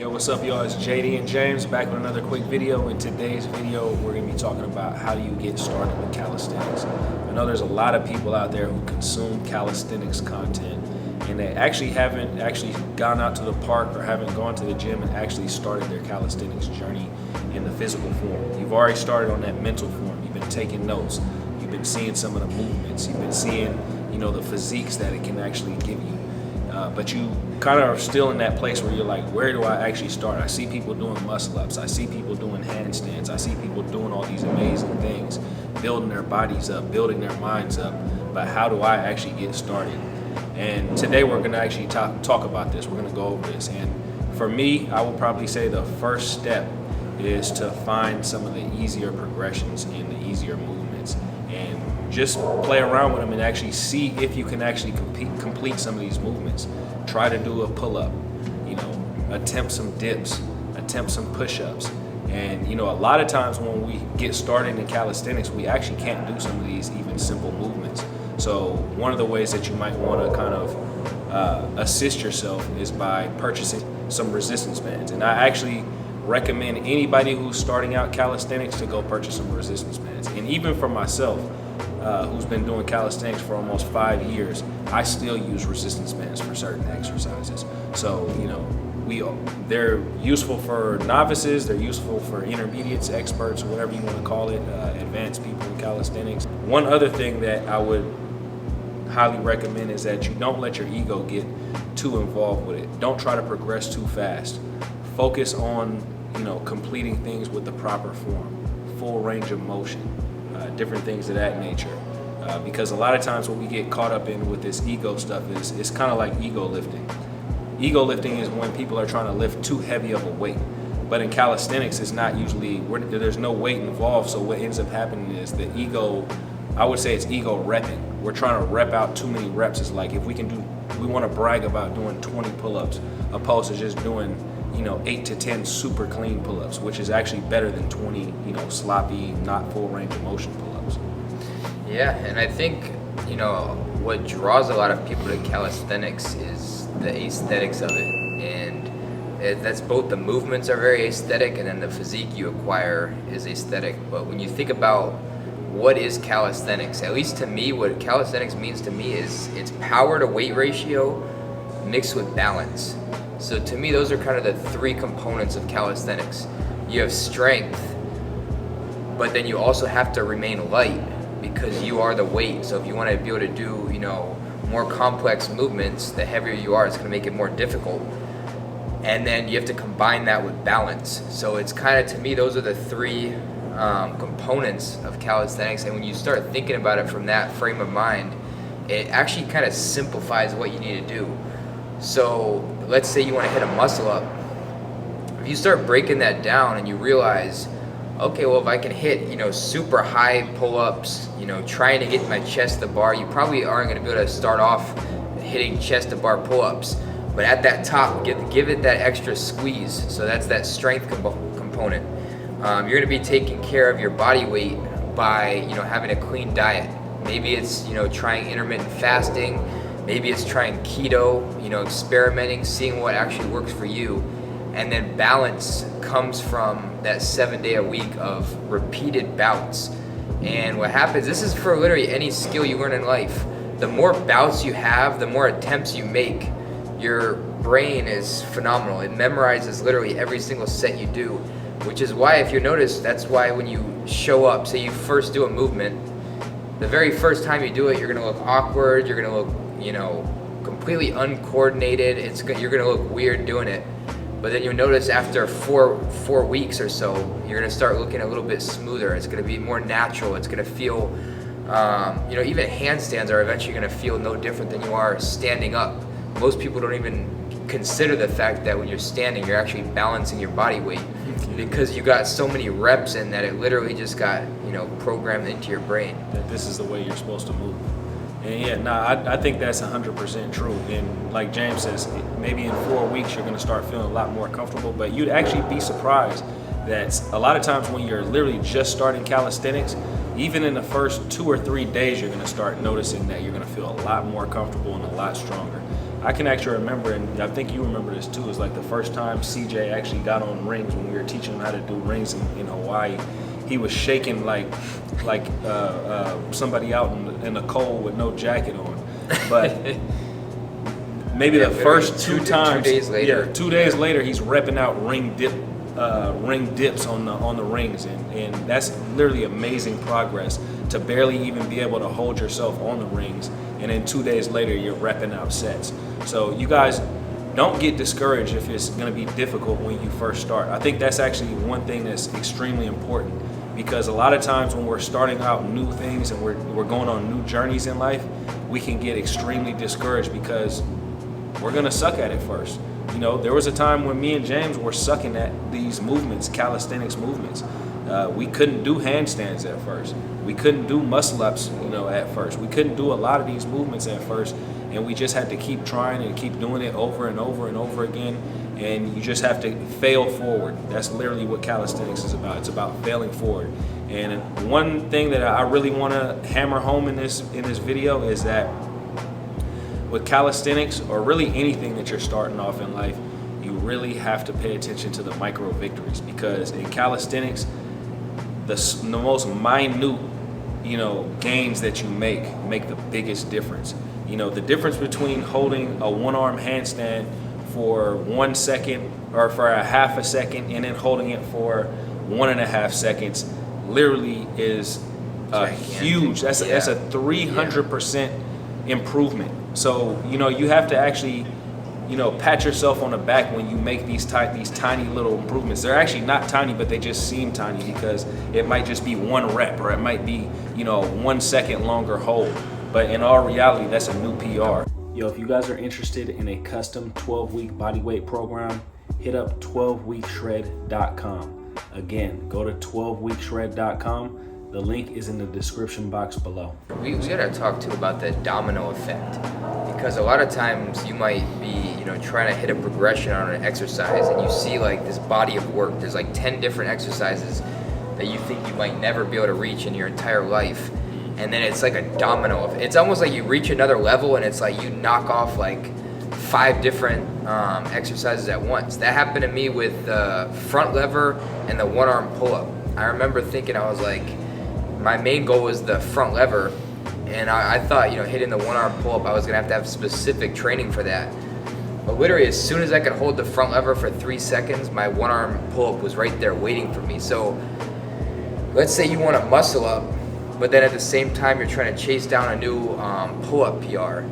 Yo, what's up y'all? It's JD and James back with another quick video. In today's video, we're gonna be talking about how do you get started with calisthenics. I know there's a lot of people out there who consume calisthenics content and they actually haven't gone out to the park or haven't gone to the gym and actually started their calisthenics journey in the physical form. You've already started on that mental form. You've been taking notes. You've been seeing some of the movements. You've been seeing, the physiques that it can actually give you. But you kind of are still in that place where you're like, where do I actually start? I see people doing muscle ups. I see people doing handstands. I see people doing all these amazing things, building their bodies up, building their minds up. But how do I actually get started? And today we're going to actually talk about this. We're going to go over this. And for me, I will probably say the first step is to find some of the easier progressions and the easier movements and just play around with them and actually see if you can actually complete some of these movements. Try to do a pull-up, attempt some dips, attempt some push-ups. And a lot of times when we get started in calisthenics, we actually can't do some of these even simple movements. So one of the ways that you might want to kind of assist yourself is by purchasing some resistance bands. And I actually recommend anybody who's starting out calisthenics to go purchase some resistance bands. And even for myself, who's been doing calisthenics for almost 5 years, I still use resistance bands for certain exercises. So, they're useful for novices, they're useful for intermediates, experts, whatever you want to call it, advanced people in calisthenics. One other thing that I would highly recommend is that you don't let your ego get too involved with it. Don't try to progress too fast. Focus on, completing things with the proper form, full range of motion, different things of that nature. Because a lot of times what we get caught up in with this ego stuff is it's kind of like ego lifting. Ego lifting is when people are trying to lift too heavy of a weight. But in calisthenics, it's not usually, there's no weight involved. So what ends up happening is the ego, I would say it's ego repping. We're trying to rep out too many reps. It's like if we want to brag about doing 20 pull-ups opposed to just doing 8 to 10 super clean pull-ups, which is actually better than 20, sloppy, not full range of motion pull-ups. Yeah, and I think, what draws a lot of people to calisthenics is the aesthetics of it. And that's both the movements are very aesthetic and then the physique you acquire is aesthetic. But when you think about what is calisthenics, at least to me, what calisthenics means to me is it's power to weight ratio mixed with balance. So to me, those are kind of the three components of calisthenics. You have strength, but then you also have to remain light because you are the weight. So if you want to be able to do, more complex movements, the heavier you are, it's going to make it more difficult. And then you have to combine that with balance. So it's kind of, to me, those are the three components of calisthenics. And when you start thinking about it from that frame of mind, it actually kind of simplifies what you need to do. So let's say you want to hit a muscle up. If you start breaking that down and you realize, okay, well, if I can hit, super high pull-ups, trying to get my chest to bar, you probably aren't going to be able to start off hitting chest to bar pull-ups. But at that top, give it that extra squeeze. So that's that strength component. You're going to be taking care of your body weight by, having a clean diet. Maybe it's, trying intermittent fasting. Maybe it's trying keto, experimenting, seeing what actually works for you. And then balance comes from that 7 day a week of repeated bouts. And what happens, this is for literally any skill you learn in life. The more bouts you have, the more attempts you make, your brain is phenomenal. It memorizes literally every single set you do, which is why, if you notice, that's why when you show up, say you first do a movement, the very first time you do it, you're gonna look awkward, you're gonna look, completely uncoordinated. You're gonna look weird doing it. But then you'll notice after four weeks or so, you're gonna start looking a little bit smoother. It's gonna be more natural. It's gonna feel, even handstands are eventually gonna feel no different than you are standing up. Most people don't even consider the fact that when you're standing, you're actually balancing your body weight because you got so many reps in that it literally just got, programmed into your brain. That this is the way you're supposed to move. And I think that's 100% true. And like James says, maybe in 4 weeks you're going to start feeling a lot more comfortable. But you'd actually be surprised that a lot of times when you're literally just starting calisthenics, even in the first 2 or 3 days, you're going to start noticing that you're going to feel a lot more comfortable and a lot stronger. I can actually remember, and I think you remember this too, is like the first time CJ actually got on rings when we were teaching him how to do rings in Hawaii. He was shaking like somebody out in the cold with no jacket on. But maybe the first two times, 2 days later, 2 days later, he's repping out ring dips on the rings, and that's literally amazing progress to barely even be able to hold yourself on the rings, and then 2 days later you're repping out sets. So you guys don't get discouraged if it's going to be difficult when you first start. I think that's actually one thing that's extremely important, because a lot of times when we're starting out new things and we're going on new journeys in life, we can get extremely discouraged because we're going to suck at it first. You know, there was a time when me and James were sucking at these movements, calisthenics movements. We couldn't do handstands at first. We couldn't do muscle ups, at first. We couldn't do a lot of these movements at first, and we just had to keep trying and keep doing it over and over and over again. And you just have to fail forward. That's literally what calisthenics is about. It's about failing forward. And one thing that I really want to hammer home in this video is that with calisthenics, or really anything that you're starting off in life, you really have to pay attention to the micro victories, because in calisthenics, the most minute, gains that you make the biggest difference. The difference between holding a one-arm handstand for 1 second or for a half a second and then holding it for 1.5 seconds literally is huge. That's a 300% improvement. So you have to actually pat yourself on the back when you make these tiny little improvements. They're actually not tiny, but they just seem tiny because it might just be one rep, or it might be 1 second longer hold, but in all reality that's a new PR. Yo, if you guys are interested in a custom 12-week bodyweight program, hit up 12weekshred.com. Again, go to 12weekshred.com. The link is in the description box below. We gotta talk too about the domino effect, because a lot of times you might be, trying to hit a progression on an exercise, and you see like this body of work. There's like 10 different exercises that you think you might never be able to reach in your entire life. And then it's like a domino. It's almost like you reach another level, and it's like you knock off like 5 different exercises at once. That happened to me with the front lever and the one-arm pull-up. I remember thinking, I was like, my main goal was the front lever, and I thought, hitting the one-arm pull-up, I was gonna have to have specific training for that. But literally, as soon as I could hold the front lever for 3 seconds, my one-arm pull-up was right there waiting for me. So let's say you want to muscle up, but then at the same time you're trying to chase down a new pull-up PR.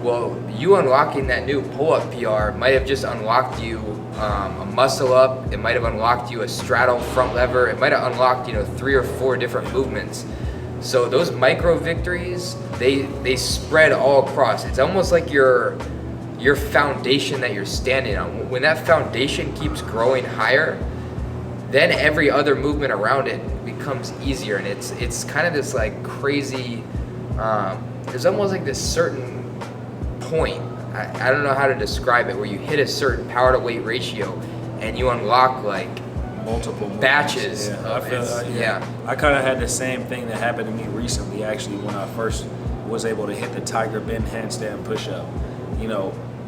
Well, you unlocking that new pull-up PR might have just unlocked you a muscle up. It might have unlocked you a straddle front lever. It might have unlocked 3 or 4 different movements. So those micro victories, they spread all across. It's almost like your foundation that you're standing on. When that foundation keeps growing higher, then every other movement around it becomes easier, and it's kind of this like crazy. There's almost like this certain point. I don't know how to describe it, where you hit a certain power to weight ratio, and you unlock like multiple batches. Yeah, I kind of had the same thing that happened to me recently, actually, when I first was able to hit the Tiger Bend handstand push-up.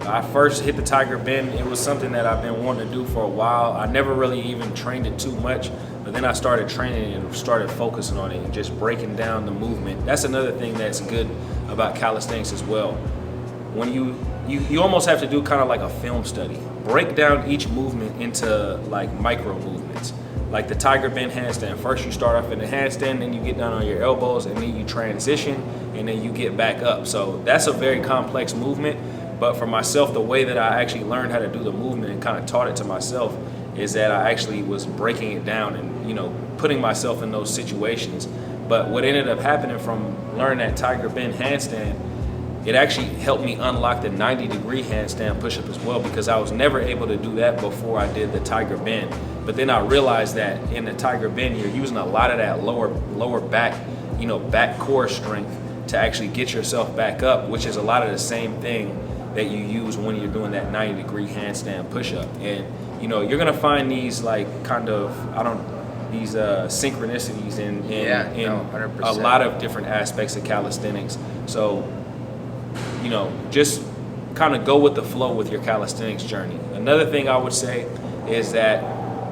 I first hit the Tiger Bend. It was something that I've been wanting to do for a while. I never really even trained it too much, but then I started training and started focusing on it and just breaking down the movement. That's another thing that's good about calisthenics as well. When you almost have to do kind of like a film study. Break down each movement into like micro movements. Like the Tiger Bend handstand. First you start off in the handstand, then you get down on your elbows, and then you transition, and then you get back up. So that's a very complex movement. But for myself, the way that I actually learned how to do the movement and kind of taught it to myself is that I actually was breaking it down and putting myself in those situations. But what ended up happening from learning that Tiger Bend handstand, it actually helped me unlock the 90-degree handstand push-up as well, because I was never able to do that before I did the Tiger Bend. But then I realized that in the Tiger Bend, you're using a lot of that lower back, back core strength to actually get yourself back up, which is a lot of the same thing that you use when you're doing that 90-degree handstand push-up. And you're gonna find these like these synchronicities in 100%. a lot of different aspects of calisthenics. So just kind of go with the flow with your calisthenics journey. Another thing I would say is that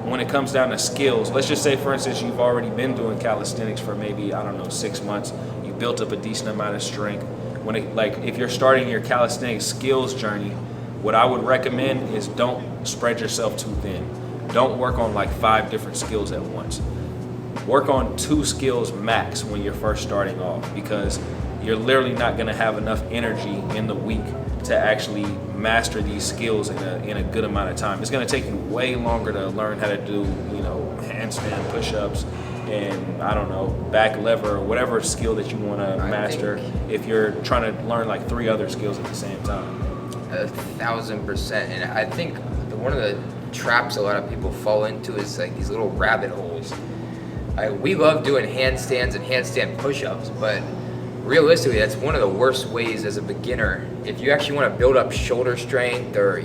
when it comes down to skills, let's just say, for instance, you've already been doing calisthenics for maybe, I don't know, 6 months. You built up a decent amount of strength. If you're starting your calisthenics skills journey, what I would recommend is don't spread yourself too thin. Don't work on like 5 different skills at once. Work on 2 skills max when you're first starting off, because you're literally not going to have enough energy in the week to actually master these skills in a good amount of time. It's going to take you way longer to learn how to do, handstand push-ups and, I don't know, back lever or whatever skill that you want to master if you're trying to learn like 3 other skills at the same time. 1,000%. And I think one of the traps a lot of people fall into is like these little rabbit holes. We love doing handstands and handstand push-ups, but realistically, that's one of the worst ways as a beginner. If you actually want to build up shoulder strength or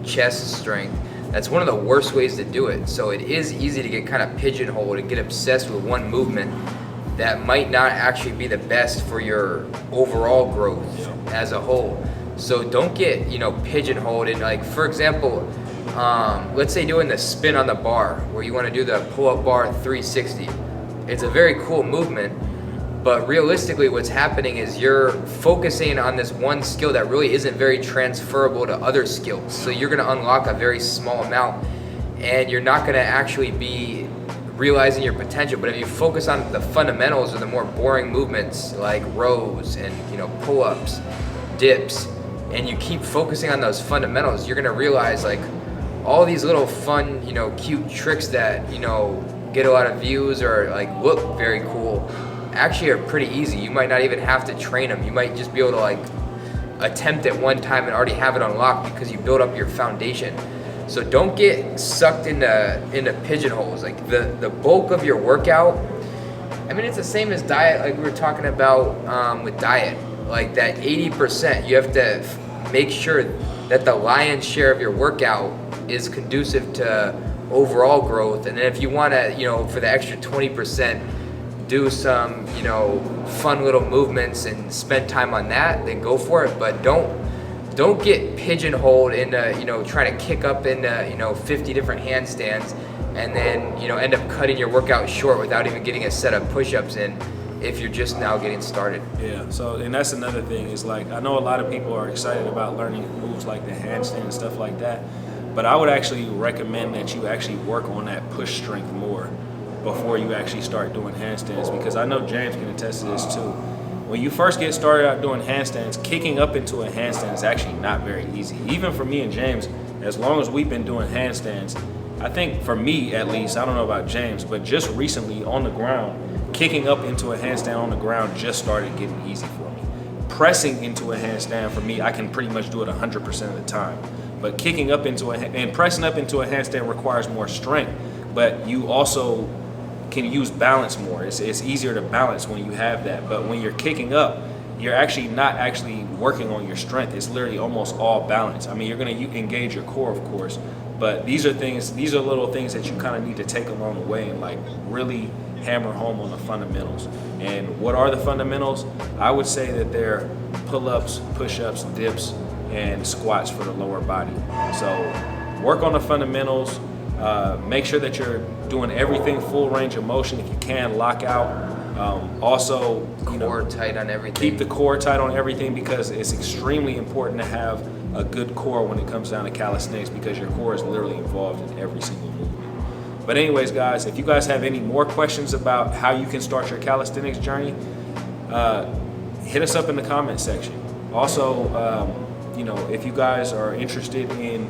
chest strength, that's one of the worst ways to do it. So it is easy to get kind of pigeonholed and get obsessed with one movement that might not actually be the best for your overall growth as a whole. So don't get pigeonholed in, like, for example, let's say doing the spin on the bar where you want to do the pull-up bar 360. It's a very cool movement, but realistically what's happening is you're focusing on this one skill that really isn't very transferable to other skills. So you're going to unlock a very small amount and you're not going to actually be realizing your potential. But if you focus on the fundamentals or the more boring movements like rows and pull-ups, dips, and you keep focusing on those fundamentals, you're going to realize like all these little fun, cute tricks that, get a lot of views or like look very cool actually are pretty easy. You might not even have to train them. You might just be able to like attempt it one time and already have it unlocked because you build up your foundation. So don't get sucked into pigeonholes. Like the bulk of your workout, I mean, it's the same as diet, like we were talking about with diet. Like that 80%, you have to make sure that the lion's share of your workout is conducive to overall growth. And then if you want to, for the extra 20%, do some, fun little movements and spend time on that, then go for it. But don't get pigeonholed into, trying to kick up into, 50 different handstands and then, end up cutting your workout short without even getting a set of push-ups in if you're just now getting started. Yeah, so, and that's another thing is like, I know a lot of people are excited about learning moves like the handstand and stuff like that, but I would actually recommend that you actually work on that push strength more before you actually start doing handstands, because I know James can attest to this too. When you first get started out doing handstands, kicking up into a handstand is actually not very easy. Even for me and James, as long as we've been doing handstands, I think for me at least, I don't know about James, but just recently on the ground, kicking up into a handstand on the ground just started getting easy for me. Pressing into a handstand for me, I can pretty much do it 100% of the time. But kicking up into and pressing up into a handstand requires more strength, but you also can use balance more. It's easier to balance when you have that. But when you're kicking up, you're actually not actually working on your strength. It's literally almost all balance. I mean, you're going to engage your core, of course, but these are little things that you kind of need to take along the way and like really hammer home on the fundamentals. And what are the fundamentals? I would say that they're pull-ups, push-ups, dips, and squats for the lower body. So work on the fundamentals. Make sure that you're doing everything full range of motion. If you can, lock out. Also, core tight on everything. Keep the core tight on everything, because it's extremely important to have a good core when it comes down to calisthenics, because your core is literally involved in every single movement. But anyways, guys, if you guys have any more questions about how you can start your calisthenics journey, hit us up in the comment section. Also, if you guys are interested in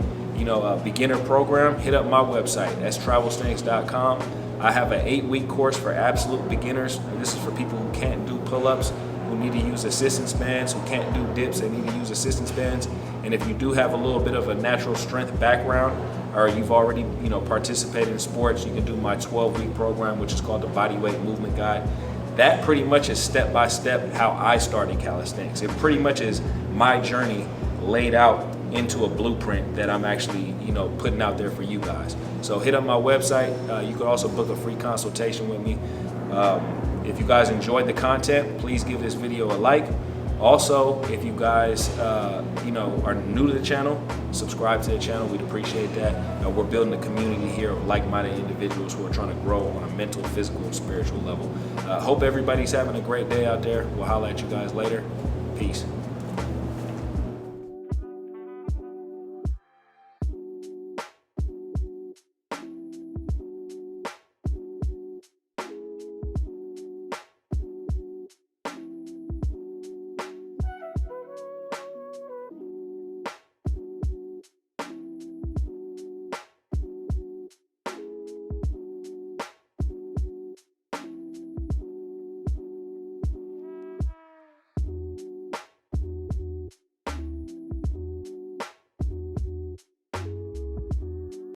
a beginner program, hit up my website. That's travelsthenics.com. I have an 8-week course for absolute beginners. And this is for people who can't do pull-ups, who need to use assistance bands, who can't do dips, they need to use assistance bands. And if you do have a little bit of a natural strength background, or you've already participated in sports, you can do my 12-week program, which is called the Bodyweight Movement Guide. That pretty much is step-by-step how I started calisthenics. It pretty much is my journey laid out into a blueprint that I'm actually, putting out there for you guys. So hit up my website. You could also book a free consultation with me. If you guys enjoyed the content, please give this video a like. Also, if you guys, are new to the channel, subscribe to the channel. We'd appreciate that. We're building a community here of like-minded individuals who are trying to grow on a mental, physical, and spiritual level. Hope everybody's having a great day out there. We'll holler at you guys later. Peace.